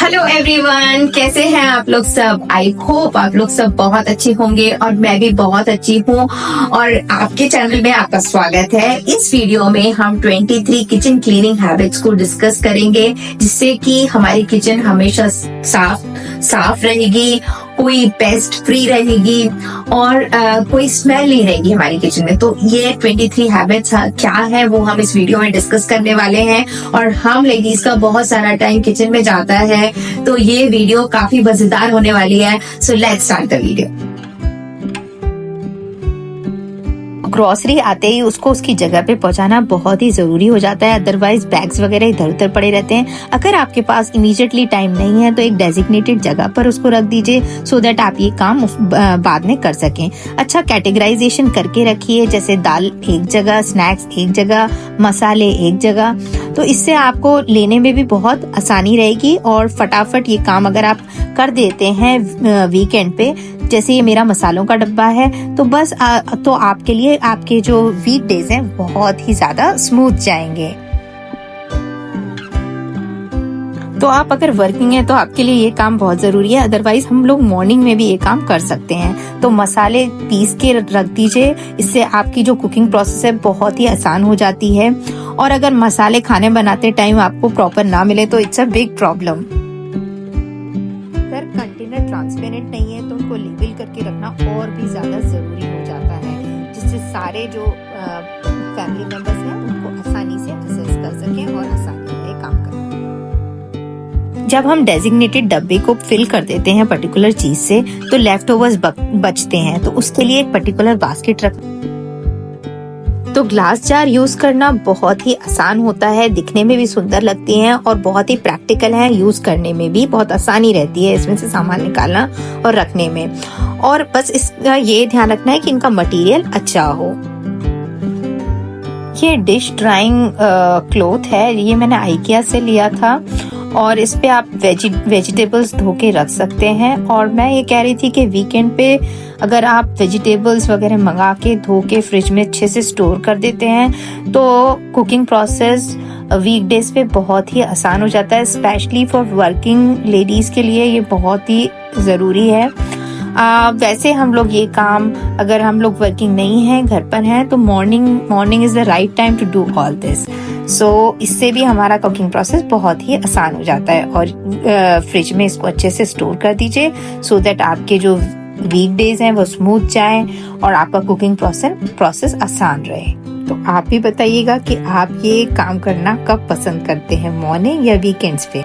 Hello everyone, कैसे हैं आप लोग सब। आई होप आप लोग सब बहुत अच्छे होंगे और मैं भी बहुत अच्छी हूँ। और आपके चैनल में आपका स्वागत है। इस वीडियो में हम 23 किचन क्लीनिंग हैबिट्स को डिस्कस करेंगे, जिससे कि हमारी किचन हमेशा साफ रहेगी, कोई पेस्ट फ्री रहेगी और कोई स्मेल नहीं रहेगी हमारी किचन में। तो ये 23 हैबिट्स क्या है वो हम इस वीडियो में डिस्कस करने वाले हैं। और हम लेडीज का बहुत सारा टाइम किचन में जाता है, तो ये वीडियो काफी मजेदार होने वाली है। So let's start the video. Grocery आते ही उसको उसकी जगह पे पहुंचाना बहुत ही जरूरी हो जाता है, अदरवाइज बैग्स वगैरह इधर उधर पड़े रहते हैं। अगर आपके पास इमीडिएटली टाइम नहीं है तो एक डेजिग्नेटेड जगह पर उसको रख दीजिए, सो दैट आप ये काम बाद में कर सकें। अच्छा, कैटेगराइजेशन करके रखिए, जैसे दाल एक जगह, स्नैक्स एक जगह, मसाले एक जगह। तो इससे आपको लेने में भी बहुत आसानी रहेगी और फटाफट ये काम अगर आप कर देते हैं वीकेंड पे, जैसे ये मेरा मसालों का डब्बा है, तो बस तो आपके लिए आपके जो वीक डेज हैं बहुत ही ज्यादा स्मूथ जाएंगे। तो आप अगर वर्किंग है तो आपके लिए ये काम बहुत जरूरी है, अदरवाइज हम लोग मॉर्निंग में भी ये काम कर सकते हैं। तो मसाले पीस के रख दीजिए, इससे आपकी जो कुकिंग प्रोसेस है बहुत ही आसान हो जाती है। और अगर मसाले खाने बनाते टाइम आपको प्रॉपर ना मिले तो इट्स अ बिग प्रॉब्लम। अगर कंटेनर ट्रांसपेरेंट नहीं है तो उनको लेबल करके रखना और भी ज्यादा जरूरी हो जाता है, जिससे सारे जो फैमिली मेंबर्स हैं उनको आसानी से एक्सेस कर सकें और आसानी से काम करें। जब हम डेजिग्नेटेड डब्बे को फिल कर देते हैं पर्टिकुलर चीज से, तो लेफ्ट ओवर्स बचते हैं, तो उसके लिए एक पर्टिकुलर बास्केट रख। तो ग्लास जार यूज करना बहुत ही आसान होता है, दिखने में भी सुंदर लगती हैं और बहुत ही प्रैक्टिकल है, यूज करने में भी बहुत आसानी रहती है इसमें से सामान निकालना और रखने में। और बस इसका ये ध्यान रखना है कि इनका मटेरियल अच्छा हो। ये डिश ड्राइंग क्लॉथ है, ये मैंने आइकिया से लिया था और इस पे आप वेजिटेबल्स धो के रख सकते हैं। और मैं ये कह रही थी कि वीकेंड पे अगर आप वेजिटेबल्स वगैरह मंगा के धो के फ्रिज में अच्छे से स्टोर कर देते हैं तो कुकिंग प्रोसेस वीकडेज पे बहुत ही आसान हो जाता है। स्पेशली फॉर वर्किंग लेडीज के लिए ये बहुत ही जरूरी है। वैसे हम लोग ये काम, अगर हम लोग वर्किंग नहीं है, घर पर हैं, तो morning is the right time to do all this. So इससे भी हमारा कुकिंग प्रोसेस बहुत ही आसान हो जाता है। और फ्रिज में इसको अच्छे से स्टोर कर दीजिए, सो दैट आपके जो वीकडेज हैं वो स्मूथ जाएं और आपका कुकिंग प्रोसेस आसान रहे। तो आप भी बताइएगा कि आप ये काम करना कब पसंद करते हैं, मॉर्निंग या वीकेंड्स पे।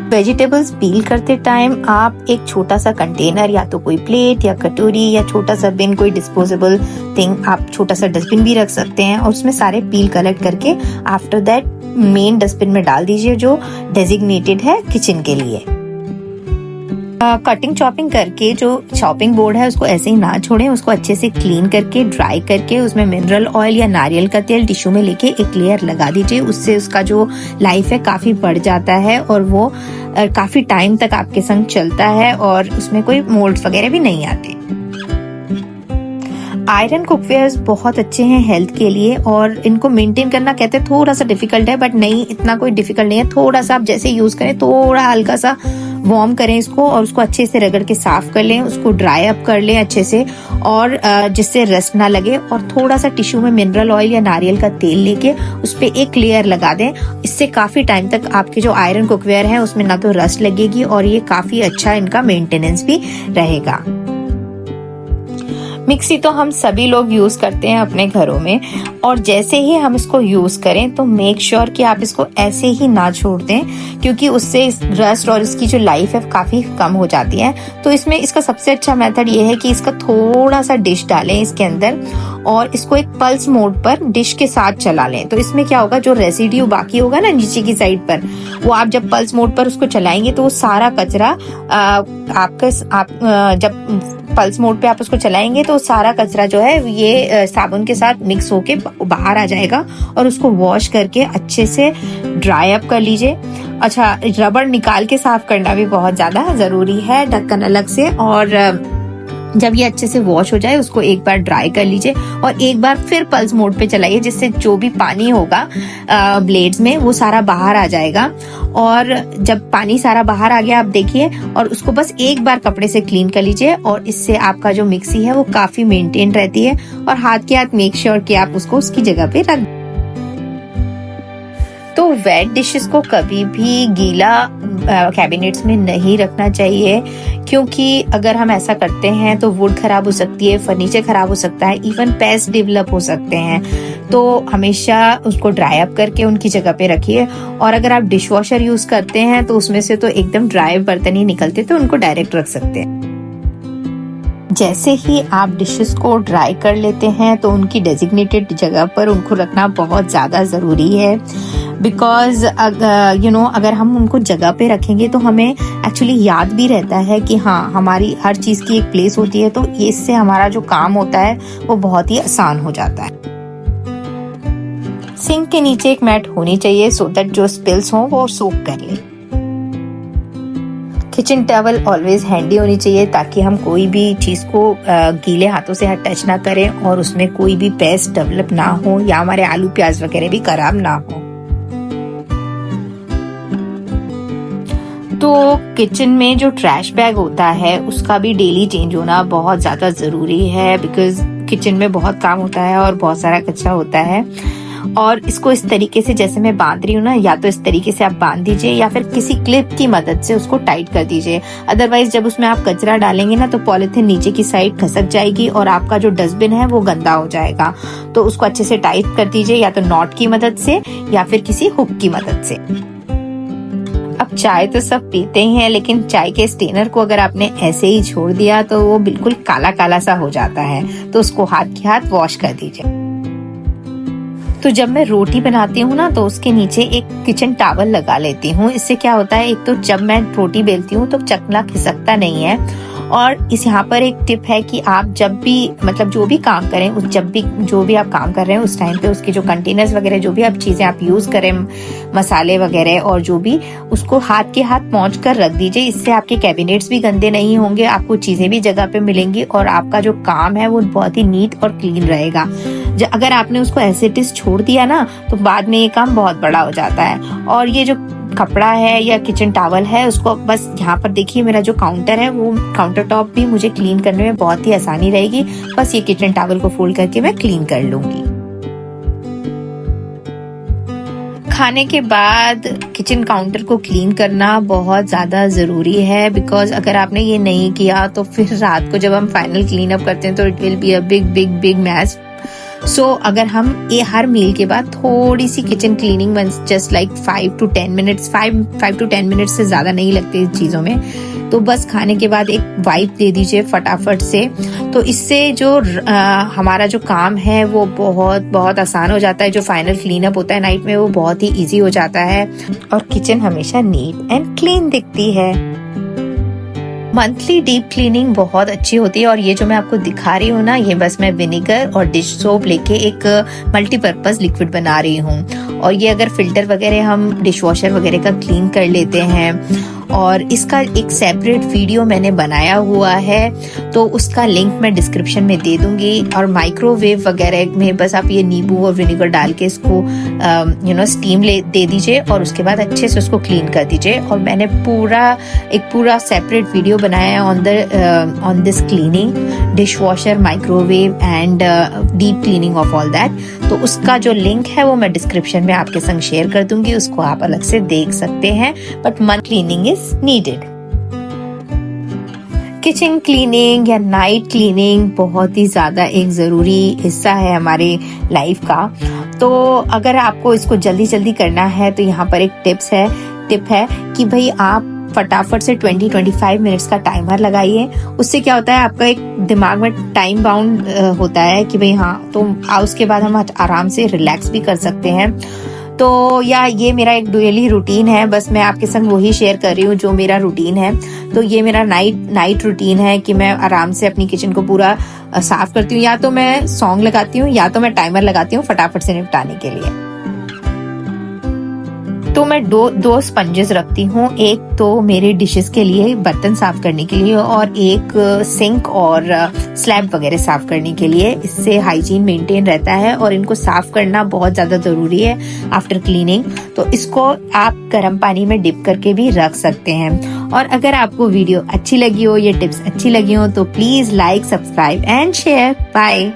वेजिटेबल्स पील करते टाइम आप एक छोटा सा कंटेनर या तो कोई प्लेट या कटोरी या छोटा सा बिन, कोई डिस्पोजेबल थिंग, आप छोटा सा डस्टबिन भी रख सकते हैं और उसमें सारे पील कलेक्ट करके आफ्टर दैट मेन डस्टबिन में डाल दीजिए, जो डेजिग्नेटेड है किचन के लिए। कटिंग चॉपिंग करके जो चॉपिंग बोर्ड है उसको ऐसे ही ना छोड़ें, उसको अच्छे से क्लीन करके ड्राई करके उसमें मिनरल ऑयल या नारियल का तेल टिश्यू में लेके एक लेयर लगा दीजिए। उससे उसका जो लाइफ है काफी बढ़ जाता है और वो काफी टाइम तक आपके संग चलता है और उसमें कोई मोल्ड वगैरह भी नहीं आते। आयरन कुकवेयर्स बहुत अच्छे हैं हेल्थ के लिए और इनको मेंटेन करना कहते हैं थोड़ा सा डिफिकल्ट है, बट नहीं, इतना कोई डिफिकल्ट नहीं है। थोड़ा सा आप जैसे यूज करें, थोड़ा हल्का सा वार्म करें इसको और उसको अच्छे से रगड़ के साफ कर लें, उसको ड्राई अप कर लें अच्छे से, और जिससे रस्ट ना लगे। और थोड़ा सा टिश्यू में मिनरल ऑयल या नारियल का तेल लेके उस पे एक लेयर लगा दें। इससे काफी टाइम तक आपके जो आयरन कुकवेयर है उसमें ना तो रस्ट लगेगी और ये काफी अच्छा इनका मेंटेनेंस भी रहेगा। मिक्सी तो हम सभी लोग यूज करते हैं अपने घरों में, और जैसे ही हम इसको यूज करें तो मेक श्योर कि आप इसको ऐसे ही ना छोड़ दें, क्योंकि उससे रस्ट और इसकी जो लाइफ है काफी कम हो जाती है। तो इसमें इसका सबसे अच्छा मेथड ये है कि इसका थोड़ा सा डिश डालें इसके अंदर और इसको एक पल्स मोड पर डिश के साथ चला लें। तो इसमें क्या होगा, जो रेसिड्यू बाकी होगा ना नीचे की साइड पर, वो आप जब पल्स मोड पर उसको चलाएंगे तो वो सारा कचरा जब पल्स मोड पे आप उसको चलाएंगे तो सारा कचरा जो है ये साबुन के साथ मिक्स होके बाहर आ जाएगा और उसको वॉश करके अच्छे से ड्राई अप कर लीजिए। अच्छा, रबड़ निकाल के साफ करना भी बहुत ज्यादा जरूरी है, ढक्कन अलग से, और जब ये अच्छे से वॉश हो जाए उसको एक बार ड्राई कर लीजिए और एक बार फिर पल्स मोड पे चलाइए, जिससे जो भी पानी होगा ब्लेड्स में वो सारा बाहर आ जाएगा। और जब पानी सारा बाहर आ गया आप देखिए, और उसको बस एक बार कपड़े से क्लीन कर लीजिए, और इससे आपका जो मिक्सी है वो काफी मेंटेन रहती है। और हाथ के हाथ मेक श्योर कि आप उसको उसकी जगह पे रख। तो वेट डिशेस को कभी भी गीला कैबिनेट्स में नहीं रखना चाहिए, क्योंकि अगर हम ऐसा करते हैं तो वुड खराब हो सकती है, फर्नीचर खराब हो सकता है, इवन पेस्ट डेवलप हो सकते हैं। तो हमेशा उसको ड्राई अप करके उनकी जगह पे रखिए। और अगर आप डिश वॉशर यूज करते हैं तो उसमें से तो एकदम ड्राई बर्तन ही निकलते, तो उनको डायरेक्ट रख सकते हैं। जैसे ही आप डिशेस को ड्राई कर लेते हैं तो उनकी डेजिग्नेटेड जगह पर उनको रखना बहुत ज़्यादा ज़रूरी है, बिकॉज अगर हम उनको जगह पे रखेंगे तो हमें एक्चुअली याद भी रहता है कि हाँ, हमारी हर चीज़ की एक प्लेस होती है। तो इससे हमारा जो काम होता है वो बहुत ही आसान हो जाता है। सिंक के नीचे एक मैट होनी चाहिए सो दैट जो स्पिल्स हो वो सोक कर ले। किचन टॉवल ऑलवेज हैंडी होनी चाहिए, ताकि हम कोई भी चीज को गीले हाथों से टच ना करें और उसमें कोई भी पेस्ट डेवलप ना हो, या हमारे आलू प्याज वगैरह भी खराब ना हो। तो किचन में जो ट्रैश बैग होता है उसका भी डेली चेंज होना बहुत ज्यादा जरूरी है, बिकॉज किचन में बहुत काम होता है और बहुत सारा कचरा होता है। और इसको इस तरीके से जैसे मैं बांध रही हूँ ना, या तो इस तरीके से आप बांध दीजिए या फिर किसी क्लिप की मदद से उसको टाइट कर दीजिए। अदरवाइज जब उसमें आप कचरा डालेंगे ना तो पॉलिथीन नीचे की साइड खसक जाएगी और आपका जो डस्टबिन है वो गंदा हो जाएगा। तो उसको अच्छे से टाइट कर दीजिए, या तो नॉट की मदद से या फिर किसी हुक की मदद से। अब चाय तो सब पीते ही हैं, लेकिन चाय के स्टेनर को अगर आपने ऐसे ही छोड़ दिया तो वो बिल्कुल काला काला सा हो जाता है। तो उसको हाथ के हाथ वॉश कर दीजिए। तो जब मैं रोटी बनाती हूँ ना तो उसके नीचे एक किचन टॉवल लगा लेती हूँ। इससे क्या होता है, एक तो जब मैं रोटी बेलती हूँ तो चकला खिसकता नहीं है। और इस यहाँ पर एक टिप है कि आप जब भी जो भी काम करें, जो भी आप काम कर रहे हैं उस टाइम पे उसके जो कंटेनर्स वगैरह, जो भी आप चीजें आप यूज करें, मसाले वगैरह और जो भी, उसको हाथ के हाथ पहुंच कर रख दीजिए। इससे आपके कैबिनेट्स भी गंदे नहीं होंगे, आपको चीजें भी जगह पे मिलेंगी और आपका जो काम है वो बहुत ही नीट और क्लीन रहेगा। अगर आपने उसको ऐसे इट इज छोड़ दिया ना तो बाद में ये काम बहुत बड़ा हो जाता है। और ये जो कपड़ा है या किचन टॉवल है उसको बस यहाँ पर देखिए, मेरा जो काउंटर है वो काउंटर टॉप भी मुझे क्लीन करने में बहुत ही आसानी रहेगी। बस ये किचन टॉवल को फोल्ड करके मैं क्लीन कर लूंगी। खाने के बाद किचन काउंटर को क्लीन करना बहुत ज्यादा जरूरी है, बिकॉज अगर आपने ये नहीं किया तो फिर रात को जब हम फाइनल क्लीन अप करते हैं तो it will be a big big big mess. So अगर हम ये हर मील के बाद थोड़ी सी kitchen cleaning, just like 5 to 10 minutes से ज्यादा नहीं लगते इस चीजों में, तो बस खाने के बाद एक वाइप दे दीजिए फटाफट से। तो इससे जो हमारा जो काम है वो बहुत बहुत आसान हो जाता है। जो फाइनल क्लीन अप होता है नाइट में वो बहुत ही इजी हो जाता है और किचन हमेशा नीट एंड क्लीन दिखती है। मंथली डीप क्लीनिंग बहुत अच्छी होती है। और ये जो मैं आपको दिखा रही हूँ ना, ये बस मैं विनेगर और डिश सोप लेके एक मल्टीपर्पज लिक्विड बना रही हूँ। और ये अगर फिल्टर वगैरह हम डिश वॉशर वगैरह का क्लीन कर लेते हैं, और इसका एक सेपरेट वीडियो मैंने बनाया हुआ है तो उसका लिंक मैं डिस्क्रिप्शन में दे दूंगी। और माइक्रोवेव वगैरह में बस आप ये नींबू और विनेगर डाल के इसको स्टीम दे दीजिए और उसके बाद अच्छे से उसको क्लीन कर दीजिए। और मैंने एक पूरा सेपरेट वीडियो बनाया है on this cleaning, dish washer, microwave and deep cleaning of all that. तो उसका जो लिंक है वो मैं डिस्क्रिप्शन में आपके संग शेयर कर दूंगी, उसको आप अलग से देख सकते हैं। But month cleaning is needed. Kitchen cleaning या नाइट क्लीनिंग बहुत ही ज्यादा एक जरूरी हिस्सा है हमारे लाइफ का। तो अगर आपको इसको जल्दी जल्दी करना है तो यहाँ पर एक टिप है कि भाई आप फटाफट से 20-25 मिनट्स का टाइमर लगाइए। उससे क्या होता है, आपका एक दिमाग में टाइम बाउंड होता है कि भाई हाँ, तो उसके बाद हम आराम से रिलैक्स भी कर सकते हैं। तो या ये मेरा एक डेली रूटीन है, बस मैं आपके संग वही शेयर कर रही हूँ जो मेरा रूटीन है। तो ये मेरा नाइट रूटीन है कि मैं आराम से अपनी किचन को पूरा साफ करती हूँ। या तो मैं सॉन्ग लगाती हूँ या तो मैं टाइमर लगाती हूँ फटाफट से निपटाने के लिए। तो मैं दो स्पंजेस रखती हूँ, एक तो मेरे डिशेस के लिए, बर्तन साफ करने के लिए, और एक सिंक और स्लैब वगैरह साफ करने के लिए। इससे हाइजीन मेंटेन रहता है और इनको साफ करना बहुत ज्यादा जरूरी है आफ्टर क्लीनिंग। तो इसको आप गर्म पानी में डिप करके भी रख सकते हैं। और अगर आपको वीडियो अच्छी लगी हो, ये टिप्स अच्छी लगी हो, तो please like, subscribe and share. Bye.